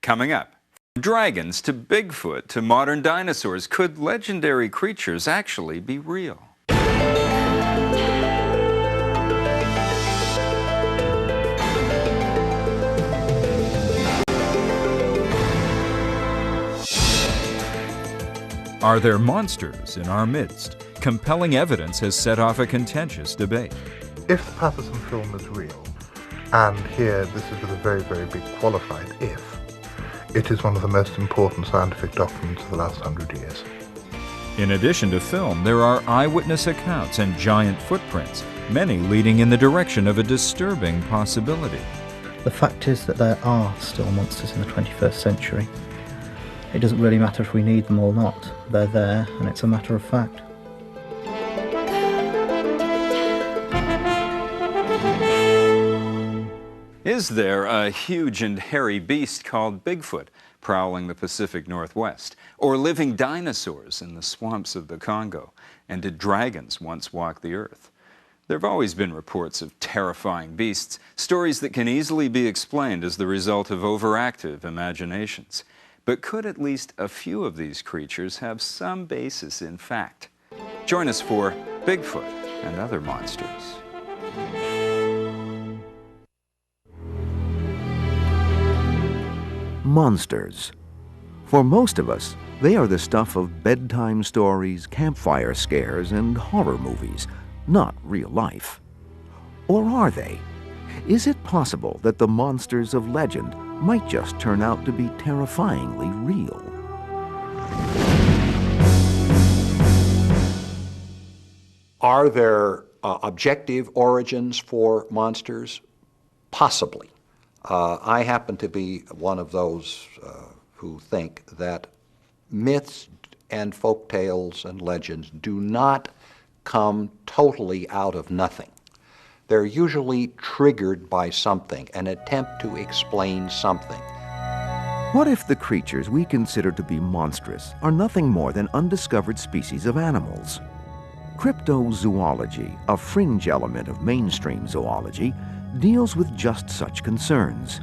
Coming up, from dragons to Bigfoot to modern dinosaurs, could legendary creatures actually be real? Are there monsters in our midst? Compelling evidence has set off a contentious debate. If the Patterson film is real, and here this is with a very, very big qualified if, it is one of the most important scientific documents of the last 100 years. In addition to film, there are eyewitness accounts and giant footprints, many leading in the direction of a disturbing possibility. The fact is that there are still monsters in the 21st century. It doesn't really matter if we need them or not. They're there, and it's a matter of fact. Is there a huge and hairy beast called Bigfoot prowling the Pacific Northwest? Or living dinosaurs in the swamps of the Congo? And did dragons once walk the earth? There have always been reports of terrifying beasts, stories that can easily be explained as the result of overactive imaginations. But could at least a few of these creatures have some basis in fact? Join us for Bigfoot and Other Monsters. Monsters. For most of us, they are the stuff of bedtime stories, campfire scares, and horror movies, not real life. Or are they? Is it possible that the monsters of legend might just turn out to be terrifyingly real? Are there objective origins for monsters? Possibly. I happen to be one of those who think that myths and folk tales and legends do not come totally out of nothing. They're usually triggered by something, an attempt to explain something. What if the creatures we consider to be monstrous are nothing more than undiscovered species of animals? Cryptozoology, a fringe element of mainstream zoology, deals with just such concerns.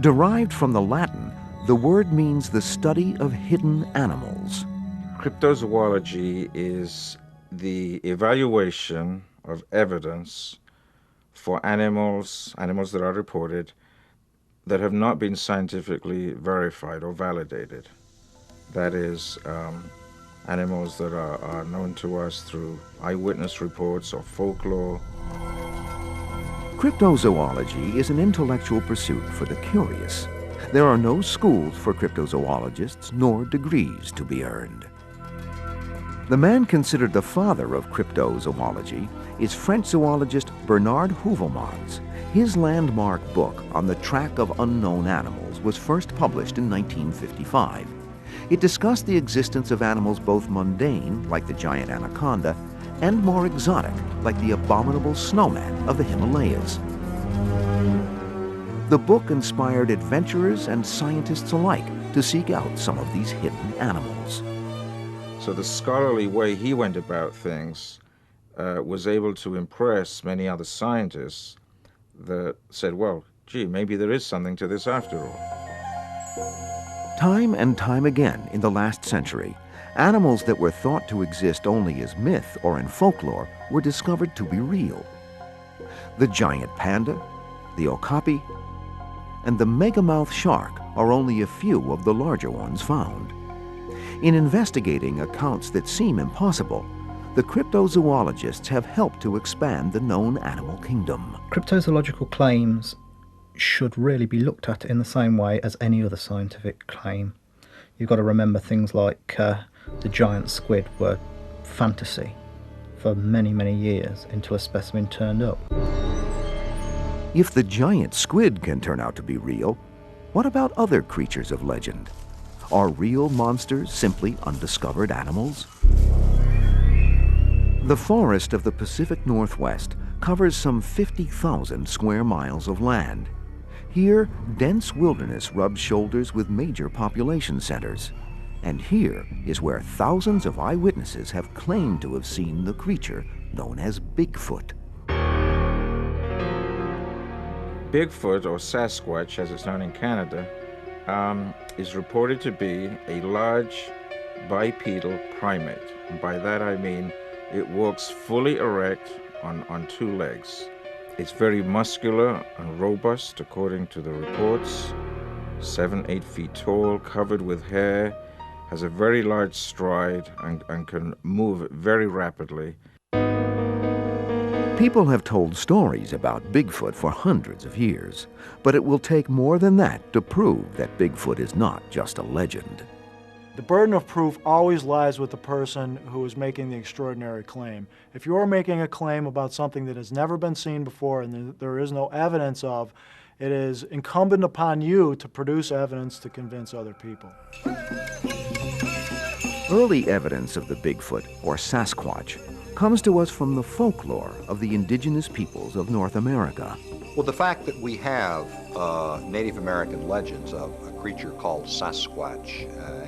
Derived from the Latin, the word means the study of hidden animals. Cryptozoology is the evaluation of evidence for animals that are reported that have not been scientifically verified or validated. That is, animals that are known to us through eyewitness reports or folklore. Cryptozoology is an intellectual pursuit for the curious. There are no schools for cryptozoologists nor degrees to be earned. The man considered the father of cryptozoology is French zoologist Bernard Heuvelmans. His landmark book on the track of unknown animals was first published in 1955. It discussed the existence of animals both mundane, like the giant anaconda, and more exotic, like the abominable snowman of the Himalayas. The book inspired adventurers and scientists alike to seek out some of these hidden animals. So the scholarly way he went about things was able to impress many other scientists that said, well, gee, maybe there is something to this after all. Time and time again in the last century, animals that were thought to exist only as myth or in folklore were discovered to be real. The giant panda, the okapi, and the megamouth shark are only a few of the larger ones found. In investigating accounts that seem impossible, the cryptozoologists have helped to expand the known animal kingdom. Cryptozoological claims should really be looked at in the same way as any other scientific claim. You've got to remember things like the giant squid were fantasy for many, many years until a specimen turned up. If the giant squid can turn out to be real, what about other creatures of legend? Are real monsters simply undiscovered animals? The forest of the Pacific Northwest covers some 50,000 square miles of land. Here, dense wilderness rubs shoulders with major population centers. And here is where thousands of eyewitnesses have claimed to have seen the creature known as Bigfoot. Bigfoot, or Sasquatch as it's known in Canada, is reported to be a large bipedal primate. And by that I mean it walks fully erect on two legs. It's very muscular and robust, according to the reports. 7-8 feet tall, covered with hair, has a very large stride and can move very rapidly. People have told stories about Bigfoot for hundreds of years, but it will take more than that to prove that Bigfoot is not just a legend. The burden of proof always lies with the person who is making the extraordinary claim. If you're making a claim about something that has never been seen before and there is no evidence of, it is incumbent upon you to produce evidence to convince other people. Early evidence of the Bigfoot, or Sasquatch, comes to us from the folklore of the indigenous peoples of North America. Well, the fact that we have Native American legends of a creature called Sasquatch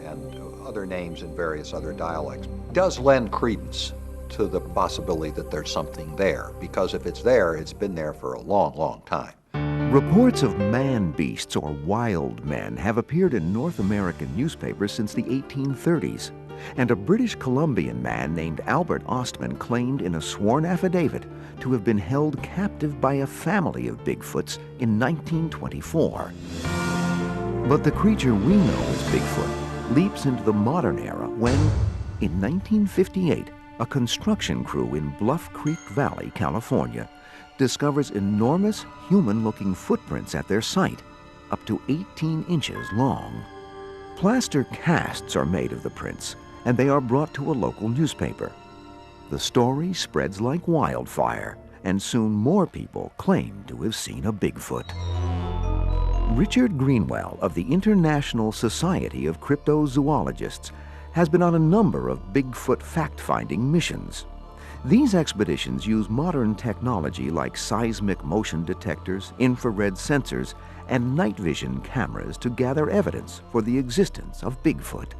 and other names in various other dialects does lend credence to the possibility that there's something there, because if it's there, it's been there for a long, long time. Reports of man-beasts or wild men have appeared in North American newspapers since the 1830s, and a British Columbian man named Albert Ostman claimed in a sworn affidavit to have been held captive by a family of Bigfoots in 1924. But the creature we know as Bigfoot leaps into the modern era when, in 1958, a construction crew in Bluff Creek Valley, California, discovers enormous human-looking footprints at their site, up to 18 inches long. Plaster casts are made of the prints, and they are brought to a local newspaper. The story spreads like wildfire, and soon more people claim to have seen a Bigfoot. Richard Greenwell of the International Society of Cryptozoologists has been on a number of Bigfoot fact-finding missions. These expeditions use modern technology like seismic motion detectors, infrared sensors, and night vision cameras to gather evidence for the existence of Bigfoot.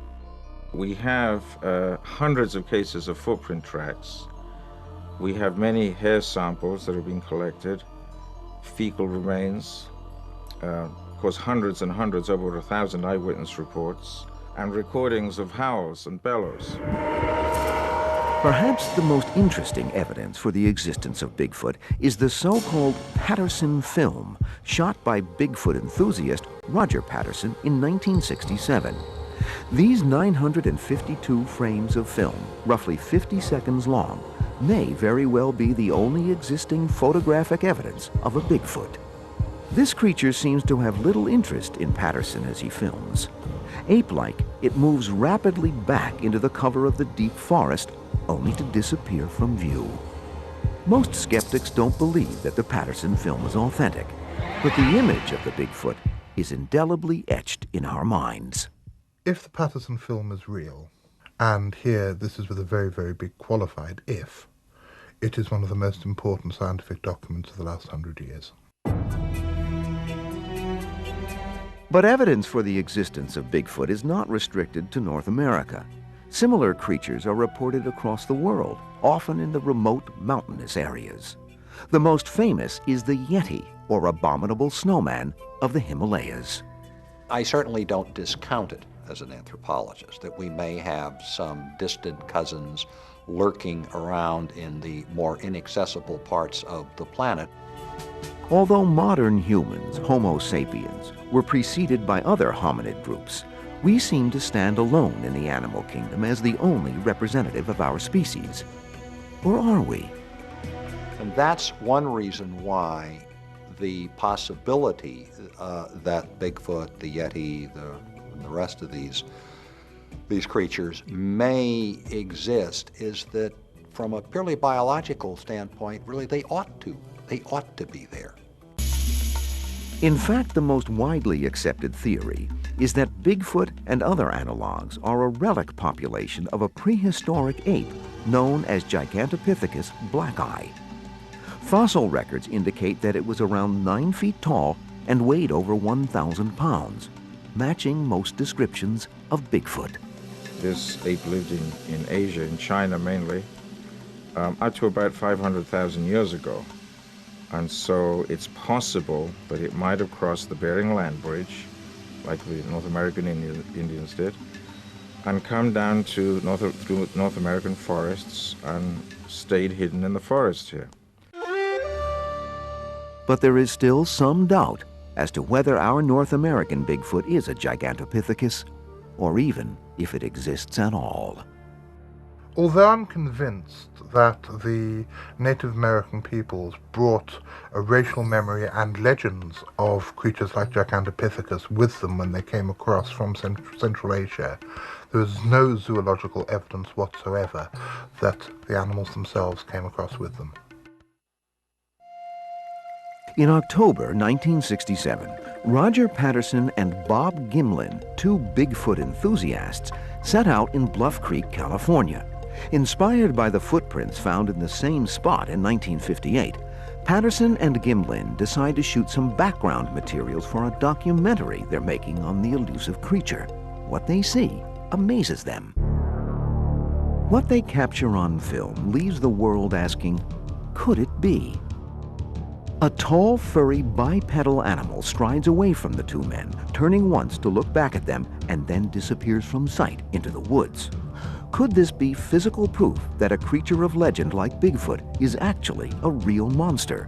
We have hundreds of cases of footprint tracks. We have many hair samples that have been collected, fecal remains, of course hundreds and hundreds, over 1,000 eyewitness reports, and recordings of howls and bellows. Perhaps the most interesting evidence for the existence of Bigfoot is the so-called Patterson film, shot by Bigfoot enthusiast Roger Patterson in 1967. These 952 frames of film, roughly 50 seconds long, may very well be the only existing photographic evidence of a Bigfoot. This creature seems to have little interest in Patterson as he films. Ape-like, it moves rapidly back into the cover of the deep forest, only to disappear from view. Most skeptics don't believe that the Patterson film is authentic, but the image of the Bigfoot is indelibly etched in our minds. If the Patterson film is real, and here this is with a very, very big qualified if, it is one of the most important scientific documents of the last 100 years. But evidence for the existence of Bigfoot is not restricted to North America. Similar creatures are reported across the world, often in the remote mountainous areas. The most famous is the Yeti, or abominable snowman, of the Himalayas. I certainly don't discount it as an anthropologist, that we may have some distant cousins lurking around in the more inaccessible parts of the planet. Although modern humans, Homo sapiens, were preceded by other hominid groups, we seem to stand alone in the animal kingdom as the only representative of our species. Or are we? And that's one reason why the possibility that Bigfoot, the Yeti, and the rest of these creatures may exist is that from a purely biological standpoint, really they ought to be there. In fact, the most widely accepted theory is that Bigfoot and other analogs are a relic population of a prehistoric ape known as Gigantopithecus blackeye. Fossil records indicate that it was around 9 feet tall and weighed over 1,000 pounds, matching most descriptions of Bigfoot. This ape lived in Asia, in China mainly, up to about 500,000 years ago. And so it's possible that it might have crossed the Bering Land Bridge like the North American Indians did, and come down to North American forests and stayed hidden in the forest here. But there is still some doubt as to whether our North American Bigfoot is a Gigantopithecus, or even if it exists at all. Although I'm convinced that the Native American peoples brought a racial memory and legends of creatures like Gigantopithecus with them when they came across from Central Asia, there is no zoological evidence whatsoever that the animals themselves came across with them. In October 1967, Roger Patterson and Bob Gimlin, two Bigfoot enthusiasts, set out in Bluff Creek, California. Inspired by the footprints found in the same spot in 1958, Patterson and Gimlin decide to shoot some background materials for a documentary they're making on the elusive creature. What they see amazes them. What they capture on film leaves the world asking, could it be? A tall, furry, bipedal animal strides away from the two men, turning once to look back at them, and then disappears from sight into the woods. Could this be physical proof that a creature of legend like Bigfoot is actually a real monster?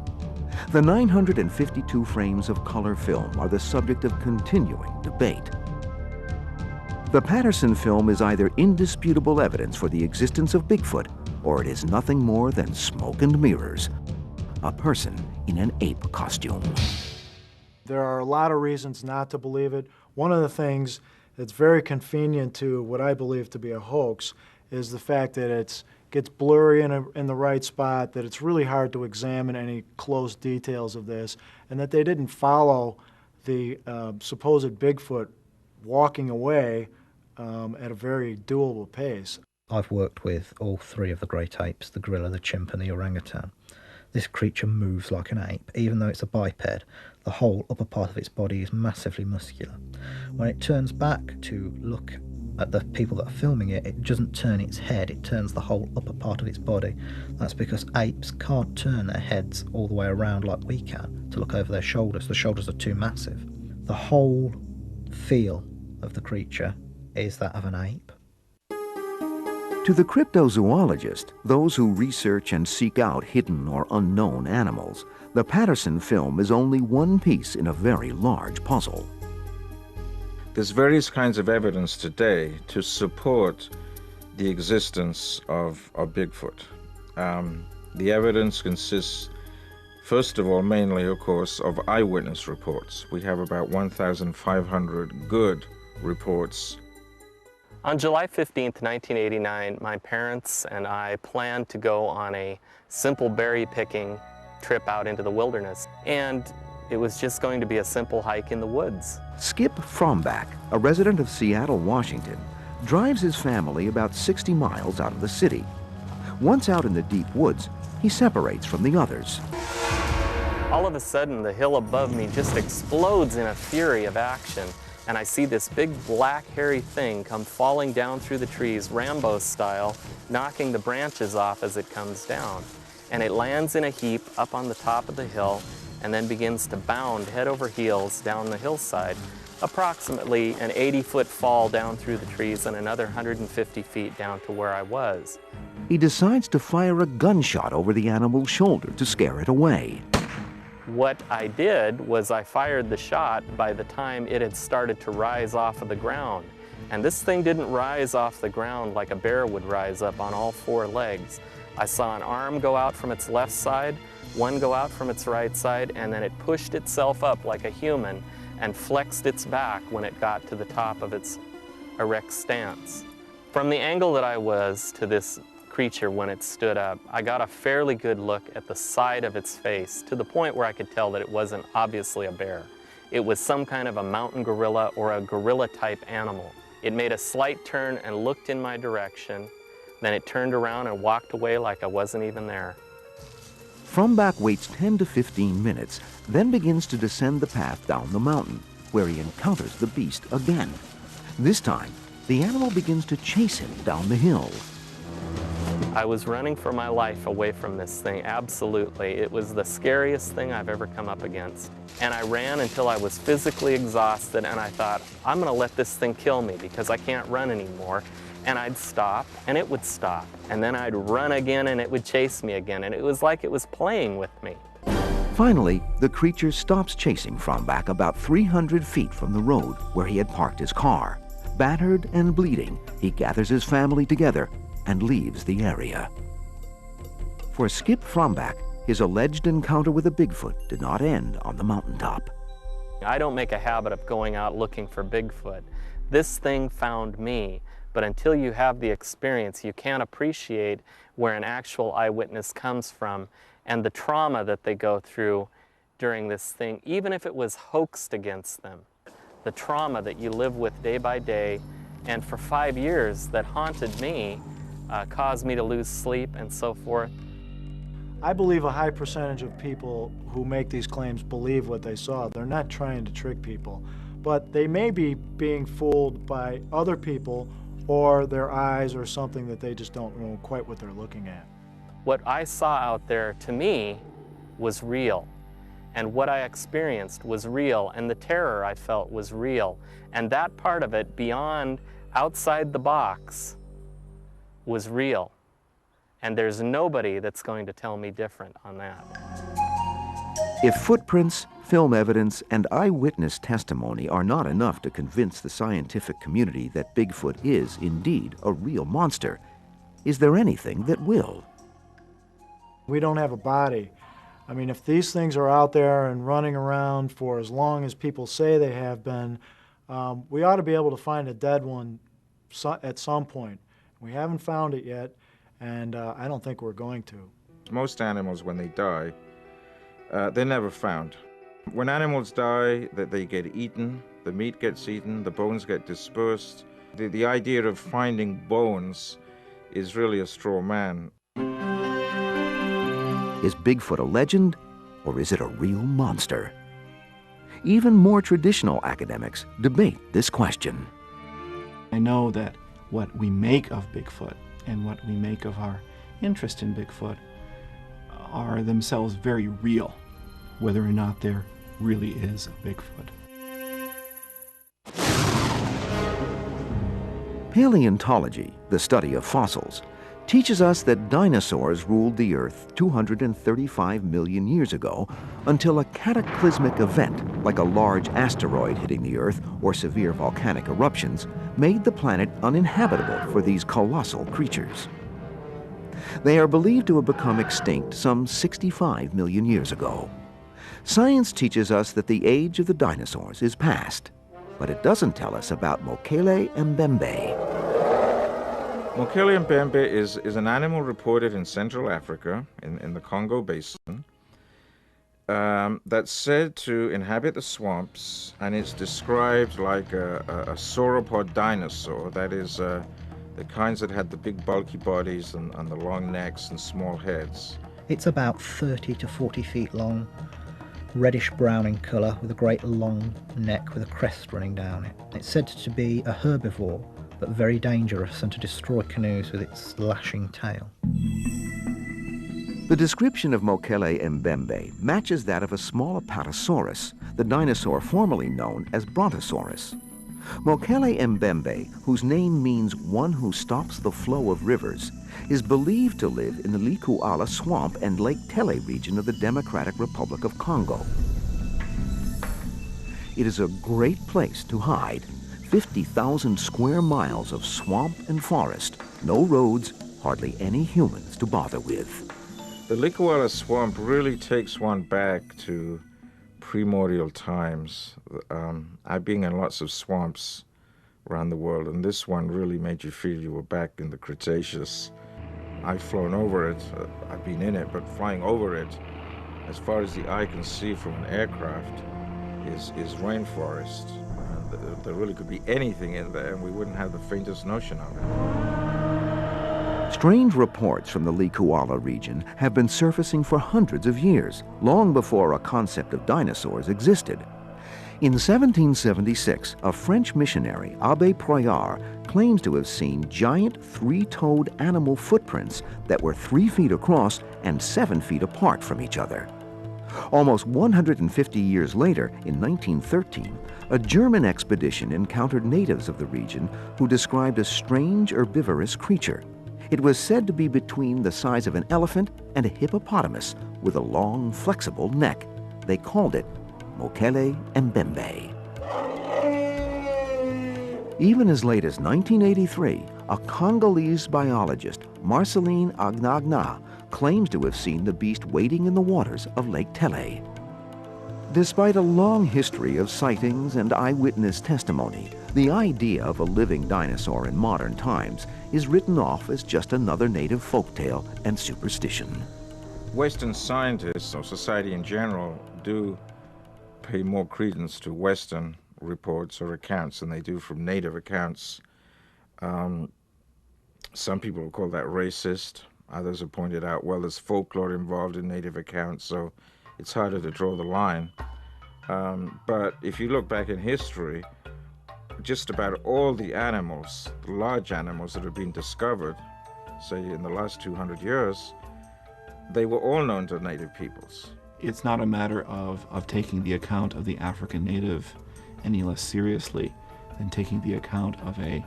The 952 frames of color film are the subject of continuing debate. The Patterson film is either indisputable evidence for the existence of Bigfoot, or it is nothing more than smoke and mirrors. A person in an ape costume. There are a lot of reasons not to believe it. One of the things that's very convenient to what I believe to be a hoax is the fact that it gets blurry in the right spot, that it's really hard to examine any close details of this, and that they didn't follow the supposed Bigfoot walking away at a very doable pace. I've worked with all three of the great apes, the gorilla, the chimp and the orangutan. This creature moves like an ape. Even though it's a biped, the whole upper part of its body is massively muscular. When it turns back to look at the people that are filming it, it doesn't turn its head, it turns the whole upper part of its body. That's because apes can't turn their heads all the way around like we can to look over their shoulders. The shoulders are too massive. The whole feel of the creature is that of an ape. To the cryptozoologist, those who research and seek out hidden or unknown animals, the Patterson film is only one piece in a very large puzzle. There's various kinds of evidence today to support the existence of Bigfoot. The evidence consists, first of all, mainly, of course, of eyewitness reports. We have about 1,500 good reports. On July 15th, 1989, my parents and I planned to go on a simple berry picking trip out into the wilderness. And it was just going to be a simple hike in the woods. Skip Frombach, a resident of Seattle, Washington, drives his family about 60 miles out of the city. Once out in the deep woods, he separates from the others. All of a sudden, the hill above me just explodes in a fury of action. And I see this big black hairy thing come falling down through the trees, Rambo style, knocking the branches off as it comes down. And it lands in a heap up on the top of the hill and then begins to bound head over heels down the hillside, approximately an 80-foot fall down through the trees and another 150 feet down to where I was. He decides to fire a gunshot over the animal's shoulder to scare it away. What I did was I fired the shot by the time it had started to rise off of the ground. And this thing didn't rise off the ground like a bear would rise up on all four legs. I saw an arm go out from its left side, one go out from its right side, and then it pushed itself up like a human and flexed its back when it got to the top of its erect stance. From the angle that I was to this creature when it stood up, I got a fairly good look at the side of its face to the point where I could tell that it wasn't obviously a bear. It was some kind of a mountain gorilla or a gorilla-type animal. It made a slight turn and looked in my direction. Then it turned around and walked away like I wasn't even there. Frombach waits 10 to 15 minutes, then begins to descend the path down the mountain, where he encounters the beast again. This time, the animal begins to chase him down the hill. I was running for my life away from this thing, absolutely. It was the scariest thing I've ever come up against. And I ran until I was physically exhausted, and I thought, I'm gonna let this thing kill me because I can't run anymore. And I'd stop, and it would stop. And then I'd run again, and it would chase me again. And it was like it was playing with me. Finally, the creature stops chasing Frombach about 300 feet from the road where he had parked his car. Battered and bleeding, he gathers his family together and leaves the area. For Skip Frombach, his alleged encounter with a Bigfoot did not end on the mountaintop. I don't make a habit of going out looking for Bigfoot. This thing found me, but until you have the experience, you can't appreciate where an actual eyewitness comes from and the trauma that they go through during this thing, even if it was hoaxed against them. The trauma that you live with day by day, and for 5 years that haunted me, caused me to lose sleep and so forth. I believe a high percentage of people who make these claims believe what they saw. They're not trying to trick people, but they may be being fooled by other people or their eyes or something that they just don't know quite what they're looking at. What I saw out there, to me, was real. And what I experienced was real, and the terror I felt was real. And that part of it, beyond, outside the box, was real. And there's nobody that's going to tell me different on that. If footprints, film evidence, and eyewitness testimony are not enough to convince the scientific community that Bigfoot is indeed a real monster, is there anything that will? We don't have a body. I mean, if these things are out there and running around for as long as people say they have been, we ought to be able to find a dead one at some point. We haven't found it yet, and I don't think we're going to. Most animals, when they die, they're never found. When animals die, they get eaten, the meat gets eaten, the bones get dispersed. The idea of finding bones is really a straw man. Is Bigfoot a legend, or is it a real monster? Even more traditional academics debate this question. I know that what we make of Bigfoot and what we make of our interest in Bigfoot are themselves very real, whether or not there really is a Bigfoot. Paleontology, the study of fossils, teaches us that dinosaurs ruled the Earth 235 million years ago until a cataclysmic event, like a large asteroid hitting the Earth or severe volcanic eruptions, made the planet uninhabitable for these colossal creatures. They are believed to have become extinct some 65 million years ago. Science teaches us that the age of the dinosaurs is past, but it doesn't tell us about Mokele Mbembe. Mokele Mbembe is an animal reported in Central Africa, in the Congo Basin, that's said to inhabit the swamps, and it's described like a sauropod dinosaur, that is, the kinds that had the big bulky bodies and the long necks and small heads. It's about 30 to 40 feet long, reddish-brown in colour, with a great long neck with a crest running down it. It's said to be a herbivore, but very dangerous, and to destroy canoes with its lashing tail. The description of Mokele Mbembe matches that of a small Apatosaurus, the dinosaur formerly known as Brontosaurus. Mokele Mbembe, whose name means one who stops the flow of rivers, is believed to live in the Likuala swamp and Lake Tele region of the Democratic Republic of Congo. It is a great place to hide. 50,000 square miles of swamp and forest, no roads, hardly any humans to bother with. The Likuala swamp really takes one back to primordial times. I've been in lots of swamps around the world, and this one really made you feel you were back in the Cretaceous. I've flown over it, I've been in it, but flying over it, as far as the eye can see from an aircraft, is rainforest. There really could be anything in there, and we wouldn't have the faintest notion of it. Strange reports from the Likuala region have been surfacing for hundreds of years, long before a concept of dinosaurs existed. In 1776, a French missionary, Abbé Proyard, claims to have seen giant three-toed animal footprints that were 3 feet across and 7 feet apart from each other. Almost 150 years later, in 1913, a German expedition encountered natives of the region who described a strange herbivorous creature. It was said to be between the size of an elephant and a hippopotamus with a long, flexible neck. They called it Mokele Mbembe. Even as late as 1983, a Congolese biologist, Marceline Agnagna, claims to have seen the beast wading in the waters of Lake Tele. Despite a long history of sightings and eyewitness testimony, the idea of a living dinosaur in modern times is written off as just another native folktale and superstition. Western scientists, or society in general, do pay more credence to Western reports or accounts than they do from native accounts. Some people will call that racist. Others have pointed out, well, there's folklore involved in native accounts, so it's harder to draw the line. But if you look back in history, just about all the animals, the large animals that have been discovered, say in the last 200 years, they were all known to native peoples. It's not a matter of taking the account of the African native any less seriously than taking the account of a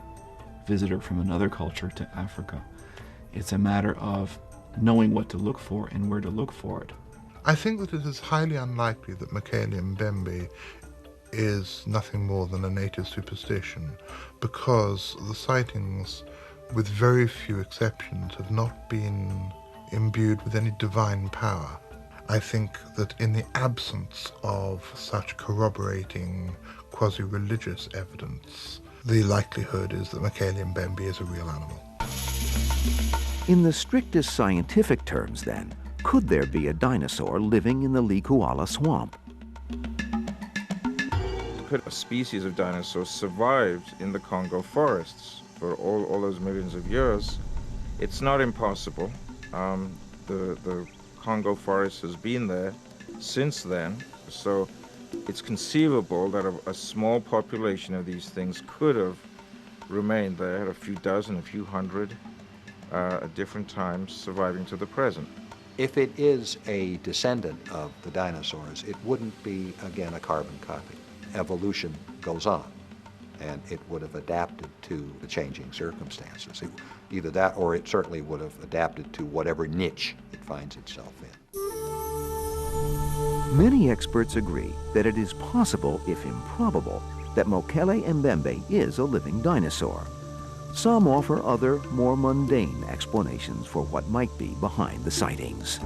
visitor from another culture to Africa. It's a matter of knowing what to look for and where to look for it. I think that it is highly unlikely that Mokele Mbembe is nothing more than a native superstition, because the sightings, with very few exceptions, have not been imbued with any divine power. I think that in the absence of such corroborating quasi-religious evidence, the likelihood is that Mokele Mbembe is a real animal. In the strictest scientific terms, then, could there be a dinosaur living in the Likuala swamp? A species of dinosaurs survived in the Congo forests for all those millions of years. It's not impossible. The Congo forest has been there since then, so it's conceivable that a small population of these things could have remained there, a few dozen, a few hundred, at different times, surviving to the present. If it is a descendant of the dinosaurs, it wouldn't be, again, a carbon copy. Evolution goes on, and it would have adapted to the changing circumstances. Either that, or it certainly would have adapted to whatever niche it finds itself in. Many experts agree that it is possible, if improbable, that Mokele Mbembe is a living dinosaur. Some offer other, more mundane explanations for what might be behind the sightings.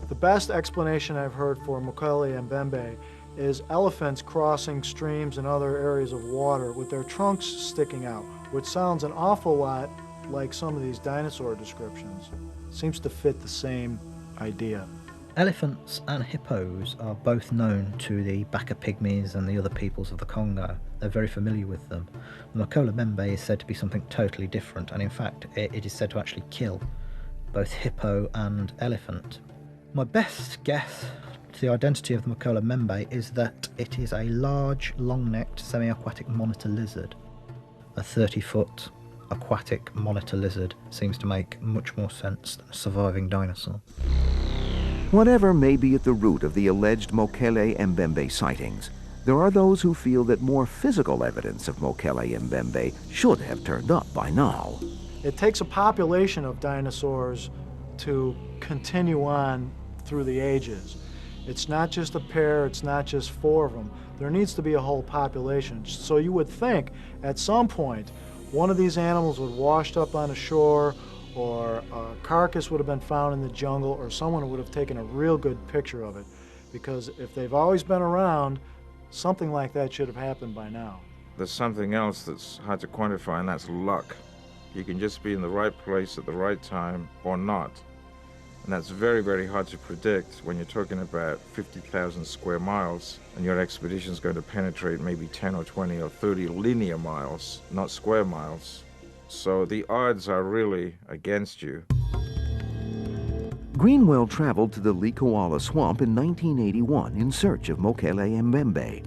The best explanation I've heard for Mokele Mbembe is elephants crossing streams and other areas of water with their trunks sticking out, which sounds an awful lot like some of these dinosaur descriptions. Seems to fit the same idea. Elephants and hippos are both known to the Baka pygmies and the other peoples of the Congo. They're very familiar with them. The Mokele Mbembe is said to be something totally different, and in fact it is said to actually kill both hippo and elephant. My best guess to the identity of the Mokele Mbembe is that it is a large, long-necked, semi-aquatic monitor lizard. A 30-foot aquatic monitor lizard seems to make much more sense than a surviving dinosaur. Whatever may be at the root of the alleged Mokele Mbembe sightings, there are those who feel that more physical evidence of Mokele Mbembe should have turned up by now. It takes a population of dinosaurs to continue on through the ages. It's not just a pair, it's not just 4 of them. There needs to be a whole population. So you would think at some point one of these animals would washed up on a shore, or a carcass would have been found in the jungle, or someone would have taken a real good picture of it. Because if they've always been around, something like that should have happened by now. There's something else that's hard to quantify, and that's luck. You can just be in the right place at the right time or not. And that's very, very hard to predict when you're talking about 50,000 square miles and your expedition is going to penetrate maybe 10 or 20 or 30 linear miles, not square miles. So the odds are really against you. Greenwell traveled to the Likuala swamp in 1981 in search of Mokele Mbembe.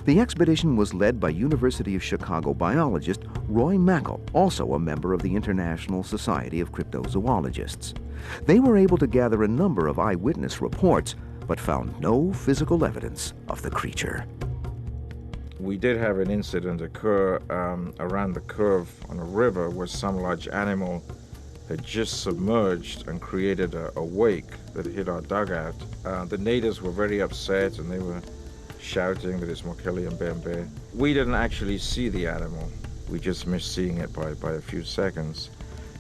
The expedition was led by University of Chicago biologist Roy Mackal, also a member of the International Society of Cryptozoologists. They were able to gather a number of eyewitness reports, but found no physical evidence of the creature. We did have an incident occur around the curve on a river where some large animal had just submerged and created a wake that hit our dugout. The natives were very upset and they were shouting that it's Mokele and Bembe. We didn't actually see the animal. We just missed seeing it by a few seconds.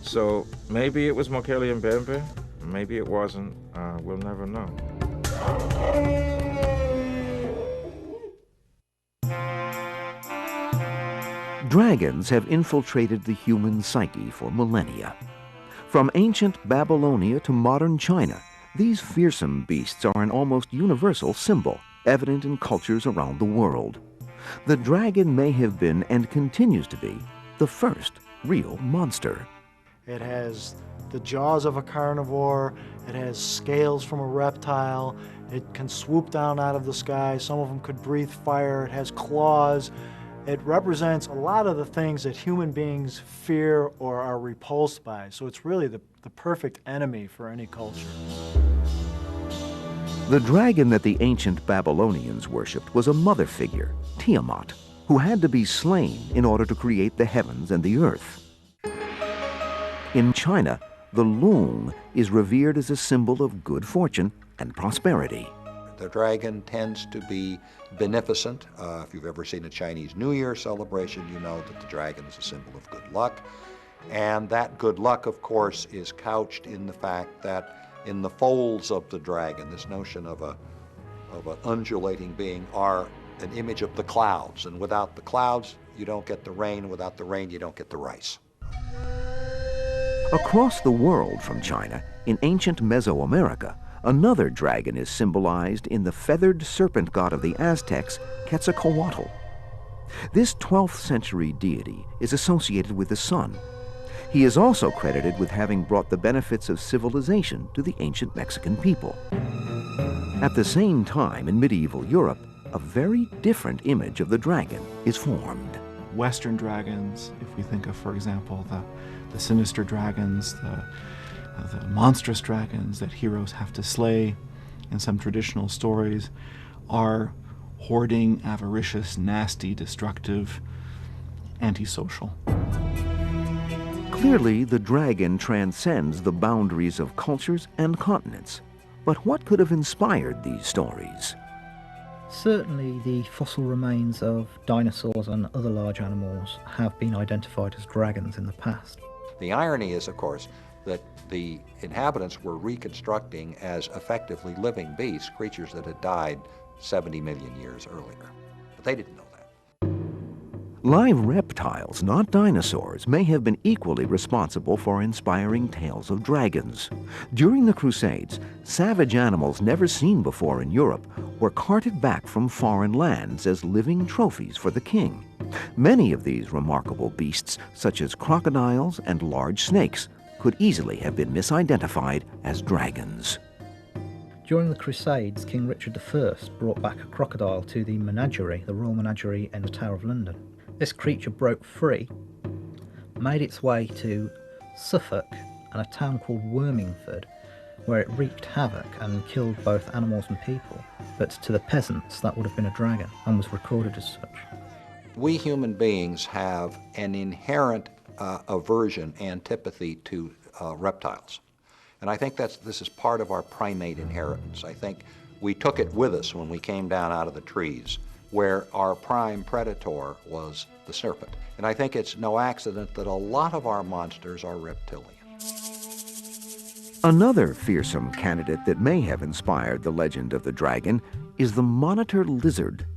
So maybe it was Mokele and Bembe, maybe it wasn't. We'll never know. Dragons have infiltrated the human psyche for millennia. From ancient Babylonia to modern China, these fearsome beasts are an almost universal symbol, evident in cultures around the world. The dragon may have been, and continues to be, the first real monster. It has the jaws of a carnivore, it has scales from a reptile, it can swoop down out of the sky, some of them could breathe fire, it has claws. It represents a lot of the things that human beings fear or are repulsed by. So it's really the perfect enemy for any culture. The dragon that the ancient Babylonians worshipped was a mother figure, Tiamat, who had to be slain in order to create the heavens and the earth. In China, the loong is revered as a symbol of good fortune and prosperity. The dragon tends to be beneficent. If you've ever seen a Chinese New Year celebration, you know that the dragon is a symbol of good luck. And that good luck, of course, is couched in the fact that in the folds of the dragon, this notion of an undulating being, are an image of the clouds. And without the clouds, you don't get the rain. Without the rain, you don't get the rice. Across the world from China, in ancient Mesoamerica, another dragon is symbolized in the feathered serpent god of the Aztecs, Quetzalcoatl. This 12th century deity is associated with the sun. He is also credited with having brought the benefits of civilization to the ancient Mexican people. At the same time, in medieval Europe, a very different image of the dragon is formed. Western dragons, if we think of, for example, the sinister dragons, the monstrous dragons that heroes have to slay in some traditional stories, are hoarding, avaricious, nasty, destructive, antisocial. Clearly, the dragon transcends the boundaries of cultures and continents. But what could have inspired these stories? Certainly the fossil remains of dinosaurs and other large animals have been identified as dragons in the past. The irony is, of course, that the inhabitants were reconstructing as effectively living beasts, creatures that had died 70 million years earlier. But they didn't know that. Live reptiles, not dinosaurs, may have been equally responsible for inspiring tales of dragons. During the Crusades, savage animals never seen before in Europe were carted back from foreign lands as living trophies for the king. Many of these remarkable beasts, such as crocodiles and large snakes, could easily have been misidentified as dragons. During the Crusades, King Richard I brought back a crocodile to the menagerie, the Royal Menagerie in the Tower of London. This creature broke free, made its way to Suffolk and a town called Wormingford, where it wreaked havoc and killed both animals and people. But to the peasants, that would have been a dragon and was recorded as such. We human beings have an inherent aversion, antipathy to reptiles. And I think this is part of our primate inheritance. I think we took it with us when we came down out of the trees, where our prime predator was the serpent. And I think it's no accident that a lot of our monsters are reptilian. Another fearsome candidate that may have inspired the legend of the dragon is the monitor lizard.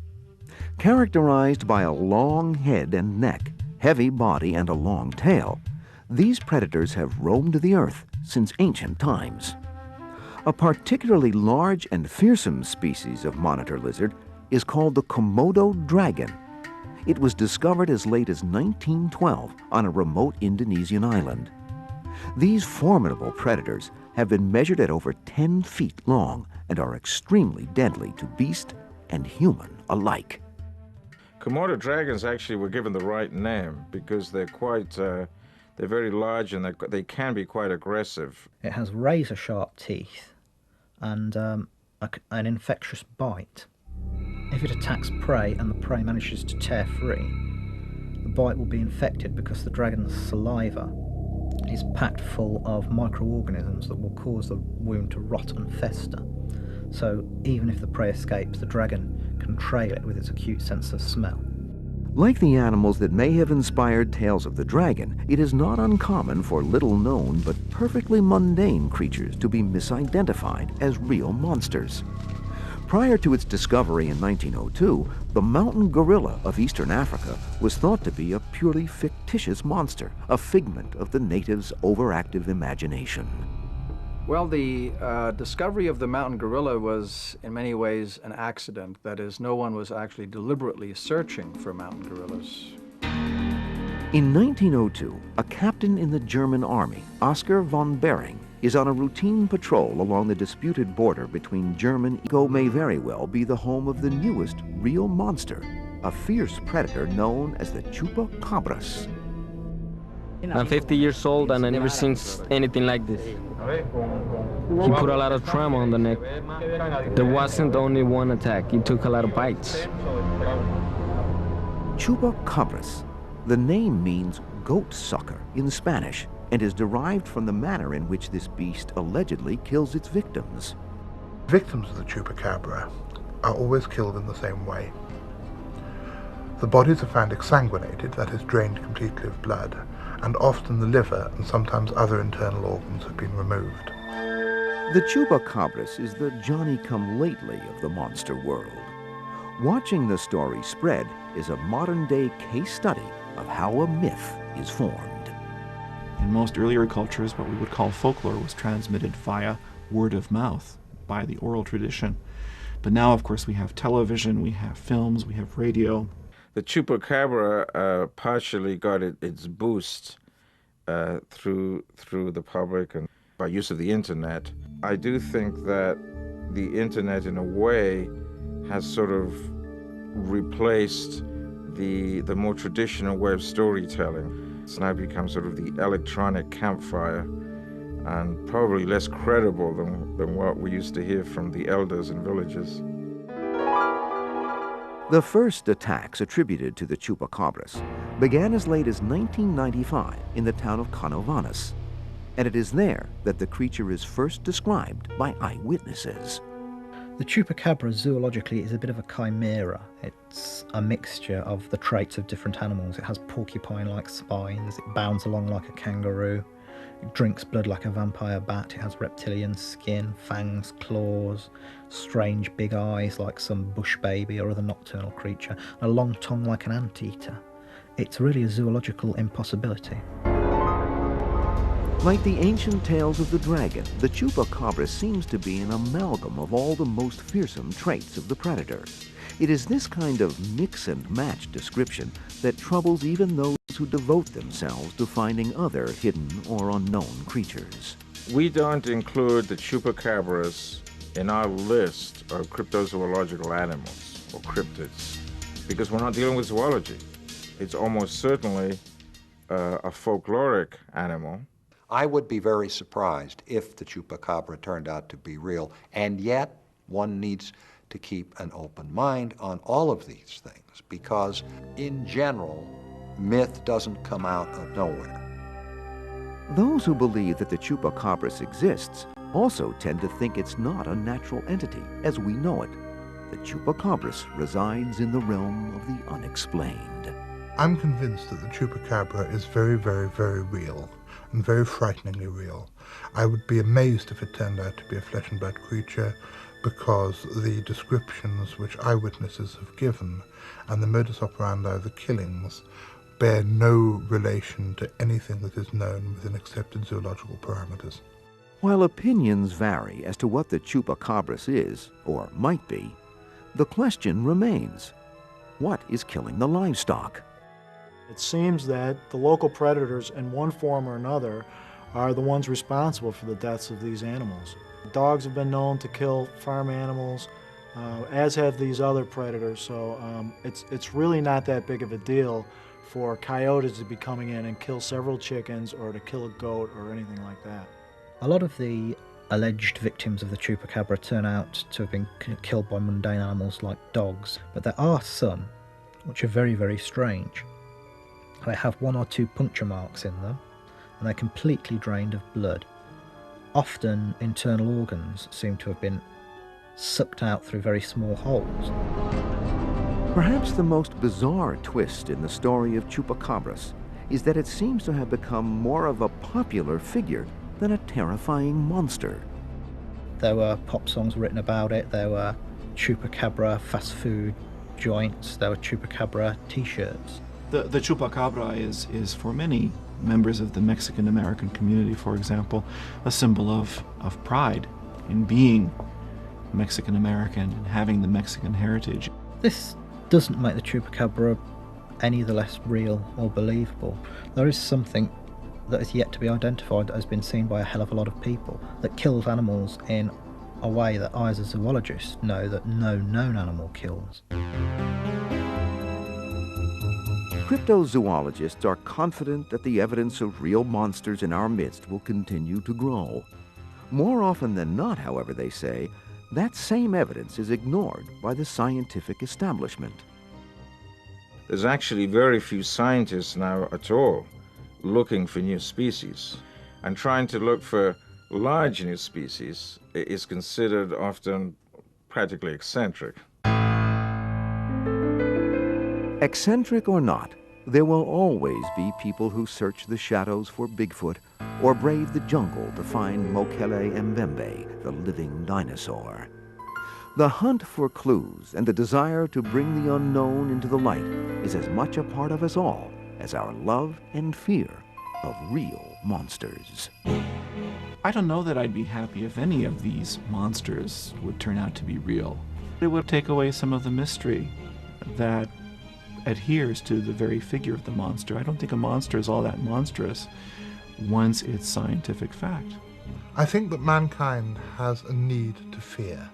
Characterized by a long head and neck, heavy body, and a long tail, these predators have roamed the earth since ancient times. A particularly large and fearsome species of monitor lizard is called the Komodo dragon. It was discovered as late as 1912 on a remote Indonesian island. These formidable predators have been measured at over 10 feet long and are extremely deadly to beast and human alike. Komodo dragons actually were given the right name because they're quite, they're very large and they can be quite aggressive. It has razor-sharp teeth and an infectious bite. If it attacks prey and the prey manages to tear free, the bite will be infected because the dragon's saliva is packed full of microorganisms that will cause the wound to rot and fester. So even if the prey escapes, the dragon can trail it with its acute sense of smell. Like the animals that may have inspired tales of the dragon, it is not uncommon for little-known but perfectly mundane creatures to be misidentified as real monsters. Prior to its discovery in 1902, the mountain gorilla of eastern Africa was thought to be a purely fictitious monster, a figment of the natives' overactive imagination. Well, the discovery of the mountain gorilla was in many ways an accident. That is, no one was actually deliberately searching for mountain gorillas. In 1902, a captain in the German army, Oskar von Behring, is on a routine patrol along the disputed border between German. Cusco may very well be the home of the newest real monster, a fierce predator known as the chupacabras. I'm 50 years old and I never seen anything like this. He put a lot of trauma on the neck. There wasn't only one attack, he took a lot of bites. Chupacabras. The name means goat sucker in Spanish and is derived from the manner in which this beast allegedly kills its victims. Victims of the chupacabra are always killed in the same way. The bodies are found exsanguinated, that is, drained completely of blood, and often the liver and sometimes other internal organs have been removed. The chupacabras is the Johnny-come-lately of the monster world. Watching the story spread is a modern-day case study of how a myth is formed. In most earlier cultures, what we would call folklore was transmitted via word of mouth, by the oral tradition. But now, of course, we have television, we have films, we have radio. The chupacabra partially got its boost through the public and by use of the internet. I do think that the internet, in a way, has sort of replaced the more traditional way of storytelling. It's now become sort of the electronic campfire and probably less credible than what we used to hear from the elders in villages. The first attacks attributed to the chupacabras began as late as 1995 in the town of Canovanas, and it is there that the creature is first described by eyewitnesses. The chupacabra zoologically is a bit of a chimera. It's a mixture of the traits of different animals. It has porcupine-like spines, it bounds along like a kangaroo, it drinks blood like a vampire bat, it has reptilian skin, fangs, claws, strange big eyes like some bush baby or other nocturnal creature, and a long tongue like an anteater. It's really a zoological impossibility. Like the ancient tales of the dragon, the chupacabra seems to be an amalgam of all the most fearsome traits of the predator. It is this kind of mix and match description that troubles even those who devote themselves to finding other hidden or unknown creatures. We don't include the chupacabras in our list of cryptozoological animals or cryptids because we're not dealing with zoology. It's almost certainly a folkloric animal. I would be very surprised if the chupacabra turned out to be real, and yet one needs to keep an open mind on all of these things because, in general, myth doesn't come out of nowhere. Those who believe that the chupacabras exists also tend to think it's not a natural entity as we know it. The chupacabras resides in the realm of the unexplained. I'm convinced that the chupacabra is very, very, very real, and very frighteningly real. I would be amazed if it turned out to be a flesh and blood creature, because the descriptions which eyewitnesses have given and the modus operandi of the killings bear no relation to anything that is known within accepted zoological parameters. While opinions vary as to what the chupacabras is, or might be, the question remains, what is killing the livestock? It seems that the local predators, in one form or another, are the ones responsible for the deaths of these animals. Dogs have been known to kill farm animals, as have these other predators. So it's really not that big of a deal for coyotes to be coming in and kill several chickens or to kill a goat or anything like that. A lot of the alleged victims of the chupacabra turn out to have been killed by mundane animals like dogs, but there are some which are very, very strange. They have 1 or 2 puncture marks in them, and they're completely drained of blood. Often internal organs seem to have been sucked out through very small holes. Perhaps the most bizarre twist in the story of chupacabras is that it seems to have become more of a popular figure than a terrifying monster. There were pop songs written about it, there were chupacabra fast food joints, there were chupacabra t-shirts. The chupacabra is for many members of the Mexican-American community, for example, a symbol of pride in being Mexican-American and having the Mexican heritage. This doesn't make the chupacabra any the less real or believable. There is something that is yet to be identified that has been seen by a hell of a lot of people, that kills animals in a way that I as a zoologist know that no known animal kills. Cryptozoologists are confident that the evidence of real monsters in our midst will continue to grow. More often than not, however, they say, that same evidence is ignored by the scientific establishment. There's actually very few scientists now at all looking for new species. And trying to look for large new species is considered often practically eccentric. Eccentric or not, there will always be people who search the shadows for Bigfoot or brave the jungle to find Mokele Mbembe, the living dinosaur. The hunt for clues and the desire to bring the unknown into the light is as much a part of us all as our love and fear of real monsters. I don't know that I'd be happy if any of these monsters would turn out to be real. It would take away some of the mystery that adheres to the very figure of the monster. I don't think a monster is all that monstrous once it's scientific fact. I think that mankind has a need to fear.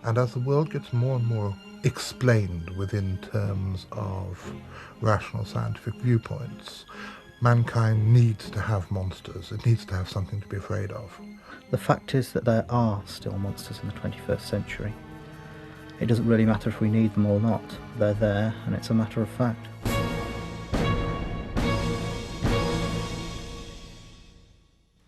And as the world gets more and more explained within terms of rational scientific viewpoints, mankind needs to have monsters. It needs to have something to be afraid of. The fact is that there are still monsters in the 21st century. It doesn't really matter if we need them or not. They're there, and it's a matter of fact.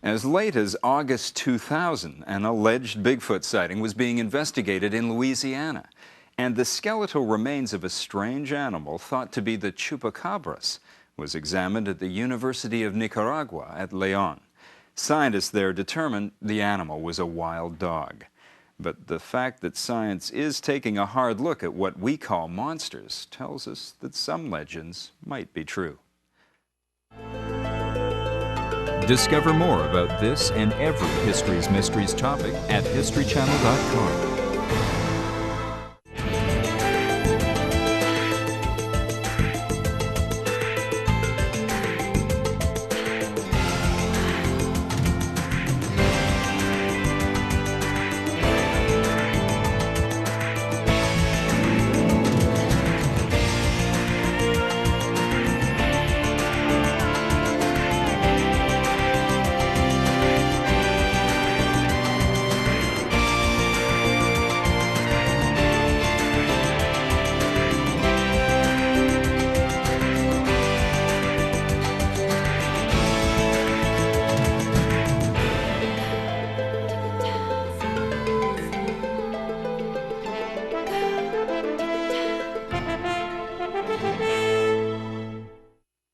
As late as August 2000, an alleged Bigfoot sighting was being investigated in Louisiana, and the skeletal remains of a strange animal thought to be the chupacabras was examined at the University of Nicaragua at León. Scientists there determined the animal was a wild dog. But the fact that science is taking a hard look at what we call monsters tells us that some legends might be true. Discover more about this and every History's Mysteries topic at historychannel.com.